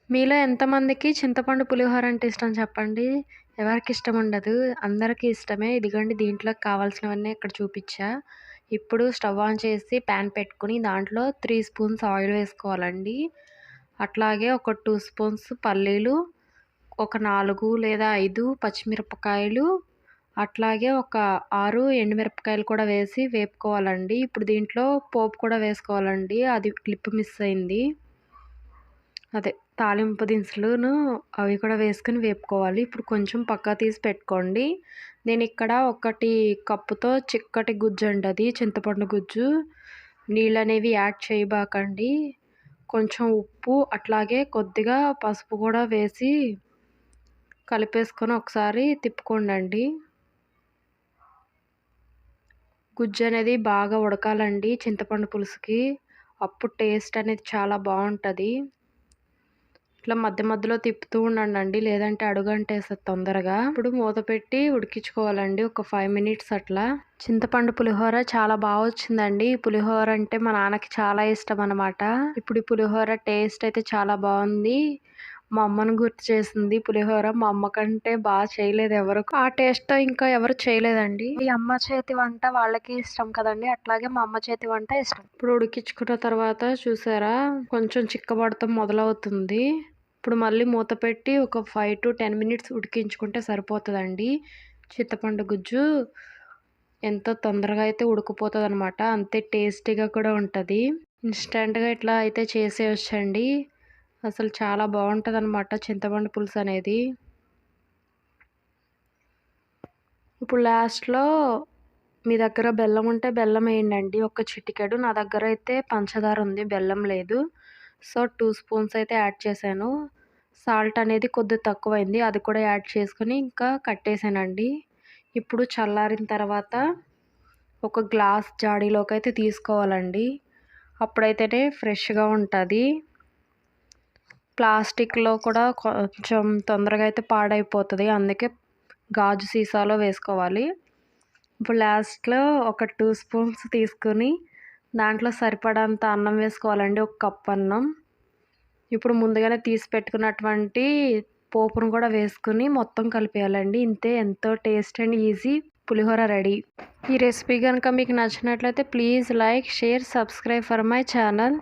మీలో ఎంతమందికి చింతపండు పులిహోర అంటే ఇష్టం చెప్పండి? ఎవరికి ఇష్టం ఉండదు. అందరికీ ఇష్టమే. ఇదిగోండి దీంట్లోకి కావాల్సినవన్నీ ఇక్కడ చూపిచ్చా. ఇప్పుడు స్టవ్ ఆన్ చేసి పాన్ పెట్టుకొని దాంట్లో 3 స్పూన్స్ ఆయిల్ వేసుకోవాలండి. అట్లాగే ఒక 2 స్పూన్స్ పల్లీలు, ఒక 4 లేదా 5 పచ్చిమిరపకాయలు, అట్లాగే ఒక 6 ఎండుమిరపకాయలు కూడా వేసి వేపుకోవాలండి. ఇప్పుడు దీంట్లో పోపు కూడా వేసుకోవాలండి. అది క్లిప్ మిస్ అయింది. అదే తాలింపు దినుసులును అవి కూడా వేసుకొని వేపుకోవాలి. ఇప్పుడు కొంచెం పక్కకు తీసి పెట్టుకోండి. నేనిక్కడ 1 కప్పుతో చిక్కటి గుజ్జండి అది చింతపండు గుజ్జు. నీళ్ళనేవి యాడ్ చేయబాకండి. కొంచెం ఉప్పు అట్లాగే కొద్దిగా పసుపు కూడా వేసి కలిపేసుకొని ఒకసారి తిప్పుకోండండి. గుజ్జు అనేది బాగా ఉడకాలండి చింతపండు పులుసుకి. అప్పుడు టేస్ట్ అనేది చాలా బావుంటది. ఇట్లా మధ్య మధ్యలో తిప్పుతూ ఉండండండి. లేదంటే అడుగంటేస్తది తొందరగా. ఇప్పుడు మూత పెట్టి ఉడికించుకోవాలండి ఒక 5 మినిట్స్ అట్లా. చింతపండు పులిహోర చాలా వచ్చిందండి. ఈ పులిహోర అంటే మా నాన్నకి చాలా ఇష్టం అనమాట. ఇప్పుడు ఈ పులిహోర టేస్ట్ అయితే చాలా బావుంది. మా అమ్మను గుర్తు చేసింది పులిహోర. మా అమ్మ కంటే చేయలేదు ఎవరు. ఆ టేస్ట్‌తో ఇంకా ఎవరు చేయలేదండి. ఈ అమ్మ చేతి వంట వాళ్ళకి ఇష్టం కదండీ! అట్లాగే మా అమ్మ చేతి వంట ఇష్టం. ఇప్పుడు ఉడికించుకున్న తర్వాత చూసారా కొంచెం చిక్కబడటం మొదలవుతుంది. ఇప్పుడు మళ్ళీ మూత పెట్టి ఒక 5-10 మినిట్స్ ఉడికించుకుంటే సరిపోతదండి. చింతపండు గుజ్జు ఎంతో తొందరగా అయితే ఉడికిపోతదనమాట. అంతే టేస్టీగా కూడా ఉంటది. ఇన్‌స్టంట్‌గా ఇట్లా అయితే చేసేయొచ్చండి. అసలు చాలా బావుంటదనమాట చింతపండు పులుసు అనేది. ఇప్పుడు లాస్ట్‌లో మీ దగ్గర బెల్లం ఉంటే బెల్లం వేయండండి. ఒక చిటికెడు. నా దగ్గర అయితే పంచదార ఉంది. బెల్లం లేదు. సో 2 స్పూన్స్ అయితే యాడ్ చేశాను. సాల్ట్ అనేది కొద్దిగా తక్కువైంది. అది కూడా యాడ్ చేసుకొని ఇంకా కట్టేసానండి. ఇప్పుడు చల్లారిన తర్వాత ఒక గ్లాస్ జాడీలోకైతే తీసుకోవాలండి. అప్పుడైతేనే ఫ్రెష్‌గా ఉంటది. ప్లాస్టిక్‌లో కూడా కొంచెం తొందరగా అయితే పాడైపోతది. అందుకే గాజు సీసాలో వేసుకోవాలి. ఇప్పుడు లాస్ట్‌లో ఒక 2 స్పూన్స్ తీసుకొని దాంట్లో సరిపడంత అన్నం వేసుకోవాలండి. ఒక కప్ అన్నం. ఇప్పుడు ముందుగానే తీసి పెట్టుకున్నటువంటి పోపును కూడా వేసుకొని మొత్తం కలిపేయాలండి. ఇంతే ఎంతో taste and easy pulihora ready. ఈ రెసిపీ గనుక మీకు నచ్చినట్లయితే please like, share, subscribe for my channel.